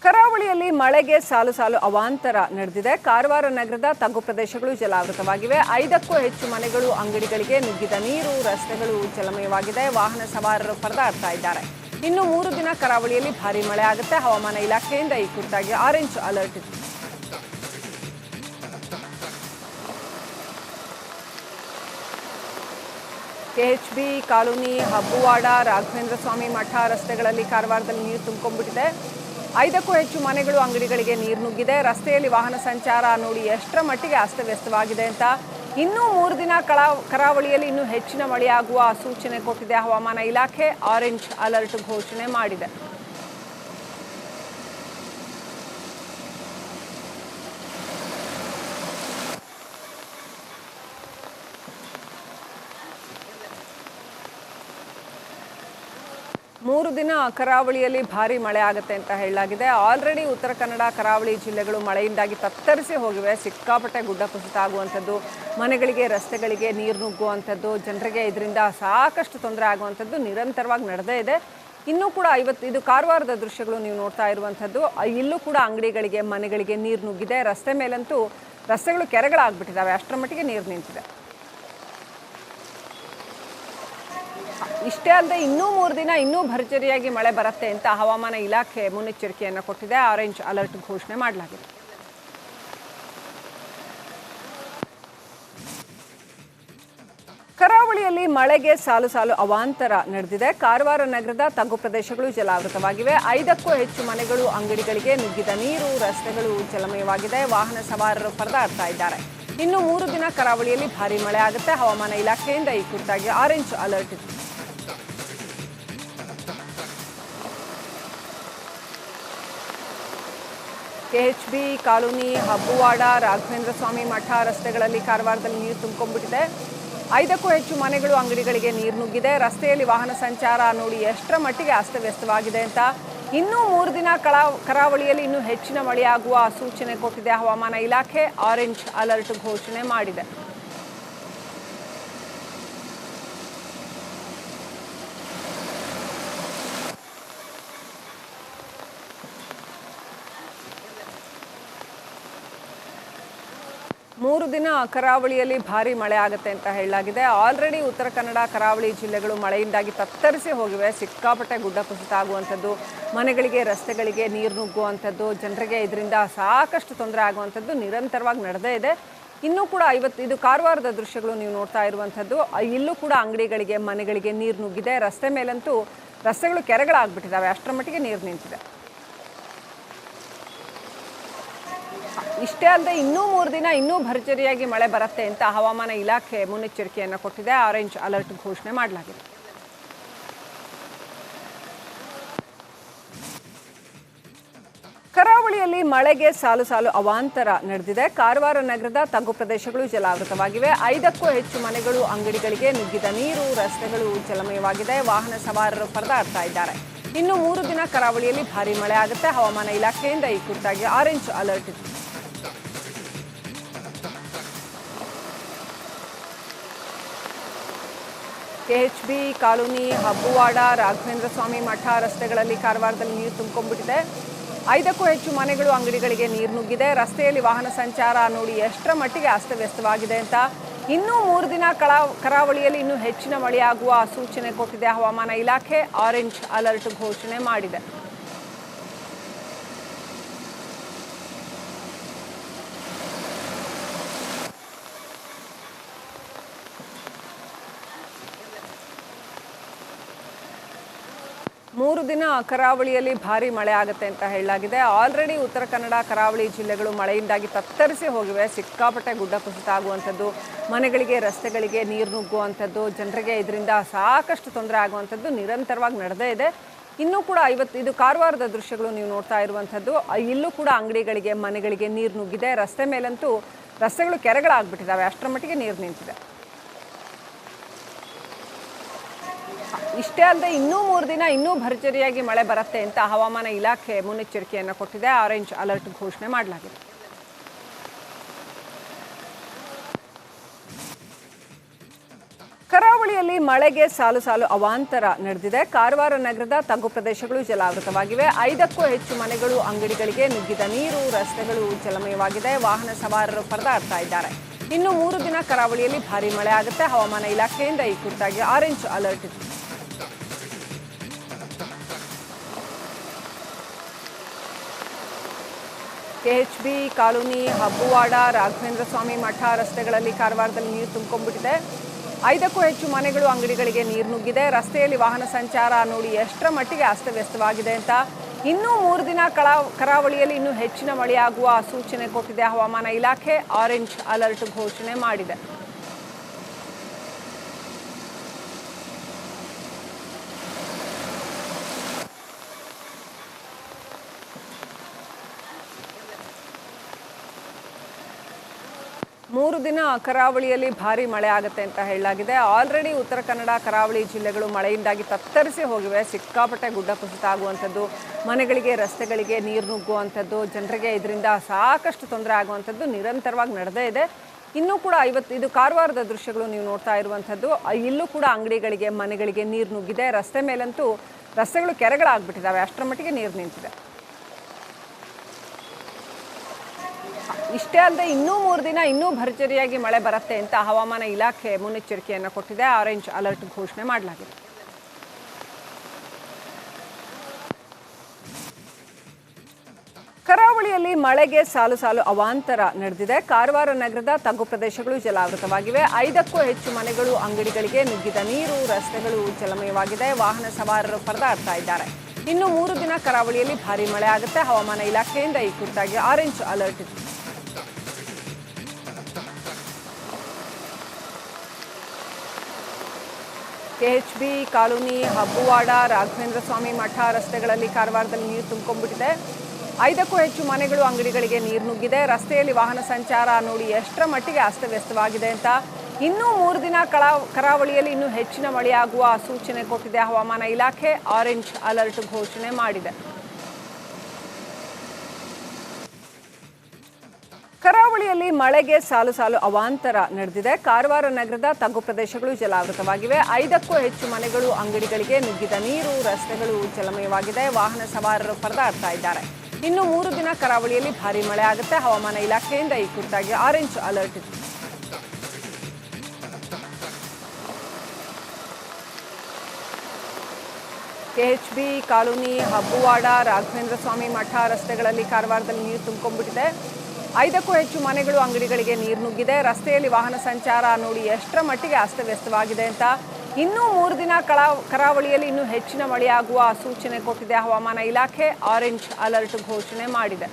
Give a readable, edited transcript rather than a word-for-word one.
ಕರಾವಳಿಯಲ್ಲಿ ಮಳೆಗೆ ಸಾಲು ಸಾಲು ಅವಾಂತರ ನಡೆದಿದೆ. ಕಾರವಾರ ನಗರದ ತಗ್ಗು ಪ್ರದೇಶಗಳು ಜಲಾವೃತವಾಗಿವೆ. 5ಕ್ಕೂ ಹೆಚ್ಚು ಮನೆಗಳು, ಅಂಗಡಿಗಳಿಗೆ ನುಗ್ಗಿದ ನೀರು, ರಸ್ತೆಗಳು ಜಲಮಯವಾಗಿದೆ. ವಾಹನ ಸವಾರರು ಪರದಾಡ್ತಾ ಇದ್ದಾರೆ. ಇನ್ನು 3 ದಿನ ಕರಾವಳಿಯಲ್ಲಿ ಭಾರೀ ಮಳೆ ಆಗುತ್ತೆ. ಹವಾಮಾನ ಇಲಾಖೆಯಿಂದ ಈ ಕುರಿತಾಗಿ ಆರೆಂಜ್ ಅಲರ್ಟ್ ಇದೆ. ಕೆಎಚ್ಬಿ ಕಾಲೋನಿ, ಹಬ್ಬುವಾಡ, ರಾಘವೇಂದ್ರ ಸ್ವಾಮಿ ಮಠ ರಸ್ತೆಗಳಲ್ಲಿ ಕಾರವಾರದಲ್ಲಿ ನೀರು ತುಂಬಿಕೊಂಡಿದೆ. 5ಕ್ಕೂ ಹೆಚ್ಚು ಮನೆಗಳು, ಅಂಗಡಿಗಳಿಗೆ ನೀರು ನುಗ್ಗಿದೆ. ರಸ್ತೆಯಲ್ಲಿ ವಾಹನ ಸಂಚಾರ ನೋಡಿ ಎಷ್ಟರ ಮಟ್ಟಿಗೆ ಅಸ್ತವ್ಯಸ್ತವಾಗಿದೆ ಅಂತ. ಇನ್ನೂ 3 ದಿನ ಕರಾವಳಿಯಲ್ಲಿ ಇನ್ನೂ ಹೆಚ್ಚಿನ ಮಳೆಯಾಗುವ ಸೂಚನೆ ಕೊಟ್ಟಿದೆ ಹವಾಮಾನ ಇಲಾಖೆ. ಆರೆಂಜ್ ಅಲರ್ಟ್ ಘೋಷಣೆ ಮಾಡಿದೆ. ಮೂರು ದಿನ ಕರಾವಳಿಯಲ್ಲಿ ಭಾರೀ ಮಳೆ ಆಗುತ್ತೆ ಅಂತ ಹೇಳಲಾಗಿದೆ. ಆಲ್ರೆಡಿ ಉತ್ತರ ಕನ್ನಡ ಕರಾವಳಿ ಜಿಲ್ಲೆಗಳು ಮಳೆಯಿಂದಾಗಿ ತತ್ತರಿಸಿ ಹೋಗಿವೆ. ಸಿಕ್ಕಾಪಟ್ಟೆ ಗುಡ್ಡ ಕುಸಿತ ಆಗುವಂಥದ್ದು, ಮನೆಗಳಿಗೆ ರಸ್ತೆಗಳಿಗೆ ನೀರು ನುಗ್ಗುವಂಥದ್ದು, ಜನರಿಗೆ ಇದರಿಂದ ಸಾಕಷ್ಟು ತೊಂದರೆ ಆಗುವಂಥದ್ದು ನಿರಂತರವಾಗಿ ನಡೆದೇ ಇದೆ. ಇನ್ನೂ ಕೂಡ ಇದು ಕಾರವಾರದ ದೃಶ್ಯಗಳು ನೀವು ನೋಡ್ತಾ ಇರುವಂಥದ್ದು. ಇಲ್ಲೂ ಕೂಡ ಅಂಗಡಿಗಳಿಗೆ, ಮನೆಗಳಿಗೆ ನೀರು ನುಗ್ಗಿದೆ. ರಸ್ತೆ ಮೇಲಂತೂ ರಸ್ತೆಗಳು ಕೆರೆಗಳಾಗ್ಬಿಟ್ಟಿದ್ದಾವೆ, ಅಷ್ಟರ ಮಟ್ಟಿಗೆ ನೀರು ನಿಂತಿದೆ. ಇಷ್ಟೇ ಅಲ್ಲದೆ ಇನ್ನೂ 3 ದಿನ ಇನ್ನೂ ಭರ್ಜರಿಯಾಗಿ ಮಳೆ ಬರುತ್ತೆ ಅಂತ ಹವಾಮಾನ ಇಲಾಖೆ ಮುನ್ನೆಚ್ಚರಿಕೆಯನ್ನು ಕೊಟ್ಟಿದೆ. ಆರೆಂಜ್ ಅಲರ್ಟ್ ಘೋಷಣೆ ಮಾಡಲಾಗಿದೆ. ಕರಾವಳಿಯಲ್ಲಿ ಮಳೆಗೆ ಸಾಲು ಸಾಲು ಅವಾಂತರ ನಡೆದಿದೆ. ಕಾರವಾರ ನಗರದ ತಗ್ಗು ಪ್ರದೇಶಗಳು ಜಲಾವೃತವಾಗಿವೆ. 5ಕ್ಕೂ ಹೆಚ್ಚು ಮನೆಗಳು, ಅಂಗಡಿಗಳಿಗೆ ನುಗ್ಗಿದ ನೀರು, ರಸ್ತೆಗಳು ಜಲಮಯವಾಗಿದೆ. ವಾಹನ ಸವಾರರು ಪರದಾಡ್ತಾ ಇದ್ದಾರೆ. ಇನ್ನು 3 ದಿನ ಕರಾವಳಿಯಲ್ಲಿ ಭಾರೀ ಮಳೆ ಆಗುತ್ತೆ. ಹವಾಮಾನ ಇಲಾಖೆಯಿಂದ ಈ ಕುರಿತಾಗಿ ಆರೆಂಜ್ ಅಲರ್ಟ್ ಇದೆ. ಕೆಎಚ್ಬಿ ಕಾಲೋನಿ, ಹಬ್ಬುವಾಡ, ರಾಘವೇಂದ್ರ ಸ್ವಾಮಿ ಮಠ ರಸ್ತೆಗಳಲ್ಲಿ ಕಾರವಾರದಲ್ಲಿ ನೀರು ತುಂಬಿಕೊಂಡಿದೆ. 5ಕ್ಕೂ ಹೆಚ್ಚು ಮನೆಗಳು, ಅಂಗಡಿಗಳಿಗೆ ನೀರು ನುಗ್ಗಿದೆ. ರಸ್ತೆಯಲ್ಲಿ ವಾಹನ ಸಂಚಾರ ನೋಡಿ ಎಷ್ಟರ ಮಟ್ಟಿಗೆ ಅಸ್ತವ್ಯಸ್ತವಾಗಿದೆ ಅಂತ. ಇನ್ನೂ 3 ದಿನ ಕರಾವಳಿಯಲ್ಲಿ ಇನ್ನೂ ಹೆಚ್ಚಿನ ಮಳೆಯಾಗುವ ಸೂಚನೆ ಕೊಟ್ಟಿದೆ ಹವಾಮಾನ ಇಲಾಖೆ. ಆರೆಂಜ್ ಅಲರ್ಟ್ ಘೋಷಣೆ ಮಾಡಿದೆ. ಮೂರು ದಿನ ಕರಾವಳಿಯಲ್ಲಿ ಭಾರೀ ಮಳೆ ಆಗುತ್ತೆ ಅಂತ ಹೇಳಲಾಗಿದೆ. ಆಲ್ರೆಡಿ ಉತ್ತರ ಕನ್ನಡ ಕರಾವಳಿ ಜಿಲ್ಲೆಗಳು ಮಳೆಯಿಂದಾಗಿ ತತ್ತರಿಸಿ ಹೋಗಿವೆ. ಸಿಕ್ಕಾಪಟ್ಟೆ ಗುಡ್ಡ ಕುಸಿತ ಆಗುವಂಥದ್ದು, ಮನೆಗಳಿಗೆ ರಸ್ತೆಗಳಿಗೆ ನೀರು ನುಗ್ಗುವಂಥದ್ದು, ಜನರಿಗೆ ಇದರಿಂದ ಸಾಕಷ್ಟು ತೊಂದರೆ ಆಗುವಂಥದ್ದು ನಿರಂತರವಾಗಿ ನಡೆದೇ ಇದೆ. ಇನ್ನೂ ಕೂಡ ಇದು ಕಾರವಾರದ ದೃಶ್ಯಗಳು ನೀವು ನೋಡ್ತಾ ಇರುವಂಥದ್ದು. ಇಲ್ಲೂ ಕೂಡ ಅಂಗಡಿಗಳಿಗೆ, ಮನೆಗಳಿಗೆ ನೀರು ನುಗ್ಗಿದೆ. ರಸ್ತೆ ಮೇಲಂತೂ ರಸ್ತೆಗಳು ಕೆರೆಗಳಾಗ್ಬಿಟ್ಟಿದ್ದಾವೆ, ಅಷ್ಟರ ಮಟ್ಟಿಗೆ ನೀರು ನಿಂತಿದೆ. ಇಷ್ಟೇ ಅಲ್ಲದೆ ಇನ್ನೂ 3 ದಿನ ಇನ್ನೂ ಭರ್ಜರಿಯಾಗಿ ಮಳೆ ಬರುತ್ತೆ ಅಂತ ಹವಾಮಾನ ಇಲಾಖೆ ಮುನ್ನೆಚ್ಚರಿಕೆಯನ್ನು ಕೊಟ್ಟಿದೆ. ಆರೆಂಜ್ ಅಲರ್ಟ್ ಘೋಷಣೆ ಮಾಡಲಾಗಿದೆ. ಕರಾವಳಿಯಲ್ಲಿ ಮಳೆಗೆ ಸಾಲು ಸಾಲು ಅವಾಂತರ ನಡೆದಿದೆ. ಕಾರವಾರ ನಗರದ ತಗ್ಗು ಪ್ರದೇಶಗಳು ಜಲಾವೃತವಾಗಿವೆ. 5ಕ್ಕೂ ಹೆಚ್ಚು ಮನೆಗಳು, ಅಂಗಡಿಗಳಿಗೆ ನುಗ್ಗಿದ ನೀರು, ರಸ್ತೆಗಳು ಜಲಮಯವಾಗಿದೆ. ವಾಹನ ಸವಾರರು ಪರದಾಡ್ತಾ ಇದ್ದಾರೆ. ಇನ್ನು 3 ದಿನ ಕರಾವಳಿಯಲ್ಲಿ ಭಾರೀ ಮಳೆ ಆಗುತ್ತೆ. ಹವಾಮಾನ ಇಲಾಖೆಯಿಂದ ಈ ಕುರಿತಾಗಿ ಆರೆಂಜ್ ಅಲರ್ಟ್ ಇದೆ. ಕೆಎಚ್ಬಿ ಕಾಲೋನಿ, ಹಬ್ಬುವಾಡ, ರಾಘವೇಂದ್ರ ಸ್ವಾಮಿ ಮಠ ರಸ್ತೆಗಳಲ್ಲಿ ಕಾರವಾರದಲ್ಲಿ ನೀರು ತುಂಬಿಕೊಂಡಿದೆ. 5ಕ್ಕೂ ಹೆಚ್ಚು ಮನೆಗಳು, ಅಂಗಡಿಗಳಿಗೆ ನೀರು ನುಗ್ಗಿದೆ. ರಸ್ತೆಯಲ್ಲಿ ವಾಹನ ಸಂಚಾರ ನೋಡಿ ಎಷ್ಟರ ಮಟ್ಟಿಗೆ ಅಸ್ತವ್ಯಸ್ತವಾಗಿದೆ ಅಂತ. ಇನ್ನೂ 3 ದಿನ ಕರಾವಳಿಯಲ್ಲಿ ಇನ್ನೂ ಹೆಚ್ಚಿನ ಮಳೆಯಾಗುವ ಸೂಚನೆ ಕೊಟ್ಟಿದೆ ಹವಾಮಾನ ಇಲಾಖೆ. ಆರೆಂಜ್ ಅಲರ್ಟ್ ಘೋಷಣೆ ಮಾಡಿದೆ. ಮೂರು ದಿನ ಕರಾವಳಿಯಲ್ಲಿ ಭಾರೀ ಮಳೆ ಆಗುತ್ತೆ ಅಂತ ಹೇಳಲಾಗಿದೆ. ಆಲ್ರೆಡಿ ಉತ್ತರ ಕನ್ನಡ ಕರಾವಳಿ ಜಿಲ್ಲೆಗಳು ಮಳೆಯಿಂದಾಗಿ ತತ್ತರಿಸಿ ಹೋಗಿವೆ. ಸಿಕ್ಕಾಪಟ್ಟೆ ಗುಡ್ಡ ಕುಸಿತ ಆಗುವಂಥದ್ದು, ಮನೆಗಳಿಗೆ ರಸ್ತೆಗಳಿಗೆ ನೀರು ನುಗ್ಗುವಂಥದ್ದು, ಜನರಿಗೆ ಇದರಿಂದ ಸಾಕಷ್ಟು ತೊಂದರೆ ಆಗುವಂಥದ್ದು ನಿರಂತರವಾಗಿ ನಡೆದೇ ಇದೆ. ಇನ್ನೂ ಕೂಡ ಇದು ಕಾರವಾರದ ದೃಶ್ಯಗಳು ನೀವು ನೋಡ್ತಾ ಇರುವಂಥದ್ದು. ಇಲ್ಲೂ ಕೂಡ ಅಂಗಡಿಗಳಿಗೆ, ಮನೆಗಳಿಗೆ ನೀರು ನುಗ್ಗಿದೆ. ರಸ್ತೆ ಮೇಲಂತೂ ರಸ್ತೆಗಳು ಕೆರೆಗಳಾಗ್ಬಿಟ್ಟಿದ್ದಾವೆ, ಅಷ್ಟರ ಮಟ್ಟಿಗೆ ನೀರು ನಿಂತಿದೆ. ಇಷ್ಟೇ ಅಲ್ಲದೆ ಇನ್ನೂ 3 ದಿನ ಇನ್ನೂ ಭರ್ಜರಿಯಾಗಿ ಮಳೆ ಬರುತ್ತೆ ಅಂತ ಹವಾಮಾನ ಇಲಾಖೆ ಮುನ್ನೆಚ್ಚರಿಕೆಯನ್ನು ಕೊಟ್ಟಿದೆ. ಆರೆಂಜ್ ಅಲರ್ಟ್ ಘೋಷಣೆ ಮಾಡಲಾಗಿದೆ. ಕರಾವಳಿ ಕರಾವಳಿಯಲ್ಲಿ ಮಳೆಗೆ ಸಾಲು ಸಾಲು ಅವಾಂತರ ನಡೆದಿದೆ. ಕಾರವಾರ ನಗರದ ತಗ್ಗು ಪ್ರದೇಶಗಳು ಜಲಾವೃತವಾಗಿವೆ. 5ಕ್ಕೂ ಹೆಚ್ಚು ಮನೆಗಳು, ಅಂಗಡಿಗಳಿಗೆ ನುಗ್ಗಿದ ನೀರು, ರಸ್ತೆಗಳು ಜಲಮಯವಾಗಿದೆ. ವಾಹನ ಸವಾರರು ಪರದಾಡ್ತಾ ಇದ್ದಾರೆ. ಇನ್ನು 3 ದಿನ ಕರಾವಳಿಯಲ್ಲಿ ಭಾರೀ ಮಳೆ ಆಗುತ್ತೆ. ಹವಾಮಾನ ಇಲಾಖೆಯಿಂದ ಈ ಕುರಿತಾಗಿ ಆರೆಂಜ್ ಅಲರ್ಟ್ ಇದೆ. ಕೆಎಚ್ಬಿ ಕಾಲೋನಿ, ಹಬ್ಬುವಾಡ, ರಾಘವೇಂದ್ರ ಸ್ವಾಮಿ ಮಠ ರಸ್ತೆಗಳಲ್ಲಿ ಕಾರವಾರದಲ್ಲಿ ನೀರು ತುಂಬಿಕೊಂಡಿದೆ. 5ಕ್ಕೂ ಹೆಚ್ಚು ಮನೆಗಳು, ಅಂಗಡಿಗಳಿಗೆ ನೀರು ನುಗ್ಗಿದೆ. ರಸ್ತೆಯಲ್ಲಿ ವಾಹನ ಸಂಚಾರ ನೋಡಿ ಎಷ್ಟರ ಮಟ್ಟಿಗೆ ಅಸ್ತವ್ಯಸ್ತವಾಗಿದೆ ಅಂತ. ಇನ್ನೂ 3 ದಿನ ಕರಾವಳಿಯಲ್ಲಿ ಇನ್ನೂ ಹೆಚ್ಚಿನ ಮಳೆಯಾಗುವ ಸೂಚನೆ ಕೊಟ್ಟಿದೆ ಹವಾಮಾನ ಇಲಾಖೆ. ಆರೆಂಜ್ ಅಲರ್ಟ್ ಘೋಷಣೆ ಮಾಡಿದೆ. ಮೂರು ದಿನ ಕರಾವಳಿಯಲ್ಲಿ ಭಾರೀ ಮಳೆ ಆಗುತ್ತೆ ಅಂತ ಹೇಳಲಾಗಿದೆ. ಆಲ್ರೆಡಿ ಉತ್ತರ ಕನ್ನಡ ಕರಾವಳಿ ಜಿಲ್ಲೆಗಳು ಮಳೆಯಿಂದಾಗಿ ತತ್ತರಿಸಿ ಹೋಗಿವೆ. ಸಿಕ್ಕಾಪಟ್ಟೆ ಗುಡ್ಡ ಕುಸಿತ ಆಗುವಂಥದ್ದು, ಮನೆಗಳಿಗೆ ರಸ್ತೆಗಳಿಗೆ ನೀರು ನುಗ್ಗುವಂಥದ್ದು, ಜನರಿಗೆ ಇದರಿಂದ ಸಾಕಷ್ಟು ತೊಂದರೆ ಆಗುವಂಥದ್ದು ನಿರಂತರವಾಗಿ ನಡೆದೇ ಇದೆ. ಇನ್ನೂ ಕೂಡ ಇದು ಕಾರವಾರದ ದೃಶ್ಯಗಳು ನೀವು ನೋಡ್ತಾ ಇರುವಂಥದ್ದು. ಇಲ್ಲೂ ಕೂಡ ಅಂಗಡಿಗಳಿಗೆ, ಮನೆಗಳಿಗೆ ನೀರು ನುಗ್ಗಿದೆ. ರಸ್ತೆ ಮೇಲಂತೂ ರಸ್ತೆಗಳು ಕೆರೆಗಳಾಗ್ಬಿಟ್ಟಿದ್ದಾವೆ, ಅಷ್ಟರ ಮಟ್ಟಿಗೆ ನೀರು ನಿಂತಿದೆ. ಇಷ್ಟೇ ಅಲ್ಲದೆ ಇನ್ನೂ 3 ದಿನ ಇನ್ನೂ ಭರ್ಜರಿಯಾಗಿ ಮಳೆ ಬರುತ್ತೆ ಅಂತ ಹವಾಮಾನ ಇಲಾಖೆ ಮುನ್ನೆಚ್ಚರಿಕೆಯನ್ನು ಕೊಟ್ಟಿದೆ. ಆರೆಂಜ್ ಅಲರ್ಟ್ ಘೋಷಣೆ ಮಾಡಲಾಗಿದೆ. ಕರಾವಳಿಯಲ್ಲಿ ಮಳೆಗೆ ಸಾಲು ಸಾಲು ಅವಾಂತರ ನಡೆದಿದೆ. ಕಾರವಾರ ನಗರದ ತಗ್ಗು ಪ್ರದೇಶಗಳು ಜಲಾವೃತವಾಗಿವೆ. 5ಕ್ಕೂ ಹೆಚ್ಚು ಮನೆಗಳು, ಅಂಗಡಿಗಳಿಗೆ ನುಗ್ಗಿದ ನೀರು, ರಸ್ತೆಗಳು ಜಲಮಯವಾಗಿದೆ. ವಾಹನ ಸವಾರರು ಪರದಾಡ್ತಾ ಇದ್ದಾರೆ. ಇನ್ನು 3 ದಿನ ಕರಾವಳಿಯಲ್ಲಿ ಭಾರೀ ಮಳೆ ಆಗುತ್ತೆ. ಹವಾಮಾನ ಇಲಾಖೆಯಿಂದ ಈ ಕುರಿತಾಗಿ ಆರೆಂಜ್ ಅಲರ್ಟ್ ಇದೆ. ಕೆಎಚ್ಬಿ ಕಾಲೋನಿ, ಹಬ್ಬುವಾಡ, ರಾಘವೇಂದ್ರ ಸ್ವಾಮಿ ಮಠ ರಸ್ತೆಗಳಲ್ಲಿ ಕಾರವಾರದಲ್ಲಿ ನೀರು ತುಂಬಿಕೊಂಡಿದೆ. 5ಕ್ಕೂ ಹೆಚ್ಚು ಮನೆಗಳು, ಅಂಗಡಿಗಳಿಗೆ ನೀರು ನುಗ್ಗಿದೆ. ರಸ್ತೆಯಲ್ಲಿ ವಾಹನ ಸಂಚಾರ ನೋಡಿ ಎಷ್ಟರ ಮಟ್ಟಿಗೆ ಅಸ್ತವ್ಯಸ್ತವಾಗಿದೆ ಅಂತ. ಇನ್ನೂ 3 ದಿನ ಕರಾವಳಿಯಲ್ಲಿ ಇನ್ನೂ ಹೆಚ್ಚಿನ ಮಳೆಯಾಗುವ ಸೂಚನೆ ಕೊಟ್ಟಿದೆ ಹವಾಮಾನ ಇಲಾಖೆ. ಆರೆಂಜ್ ಅಲರ್ಟ್ ಘೋಷಣೆ ಮಾಡಿದೆ. ಕರಾವಳಿಯಲ್ಲಿ ಮಳೆಗೆ ಸಾಲು ಸಾಲು ಅವಾಂತರ ನಡೆದಿದೆ. ಕಾರವಾರ ನಗರದ ತಗ್ಗು ಪ್ರದೇಶಗಳು ಜಲಾವೃತವಾಗಿವೆ. 5ಕ್ಕೂ ಹೆಚ್ಚು ಮನೆಗಳು, ಅಂಗಡಿಗಳಿಗೆ ನುಗ್ಗಿದ ನೀರು, ರಸ್ತೆಗಳು ಜಲಮಯವಾಗಿದೆ. ವಾಹನ ಸವಾರರು ಪರದಾಡ್ತಾ ಇದ್ದಾರೆ. ಇನ್ನು 3 ದಿನ ಕರಾವಳಿಯಲ್ಲಿ ಭಾರೀ ಮಳೆ ಆಗುತ್ತೆ. ಹವಾಮಾನ ಇಲಾಖೆಯಿಂದ ಈ ಕುರಿತಾಗಿ ಆರೆಂಜ್ ಅಲರ್ಟ್ ಇದೆ. ಕೆಎಚ್ಬಿ ಕಾಲೋನಿ, ಹಬ್ಬುವಾಡ, ರಾಘವೇಂದ್ರ ಸ್ವಾಮಿ ಮಠ ರಸ್ತೆಗಳಲ್ಲಿ ಕಾರವಾರದಲ್ಲಿ ನೀರು ತುಂಬಿಕೊಂಡಿದೆ. 5ಕ್ಕೂ ಹೆಚ್ಚು ಮನೆಗಳು, ಅಂಗಡಿಗಳಿಗೆ ನೀರು ನುಗ್ಗಿದೆ. ರಸ್ತೆಯಲ್ಲಿ ವಾಹನ ಸಂಚಾರ ನೋಡಿ ಎಷ್ಟರ ಮಟ್ಟಿಗೆ ಅಸ್ತವ್ಯಸ್ತವಾಗಿದೆ ಅಂತ. ಇನ್ನೂ 3 ದಿನ ಕರಾವಳಿಯಲ್ಲಿ ಇನ್ನೂ ಹೆಚ್ಚಿನ ಮಳೆಯಾಗುವ ಸೂಚನೆ ಕೊಟ್ಟಿದೆ ಹವಾಮಾನ ಇಲಾಖೆ. ಆರೆಂಜ್ ಅಲರ್ಟ್ ಘೋಷಣೆ ಮಾಡಿದೆ.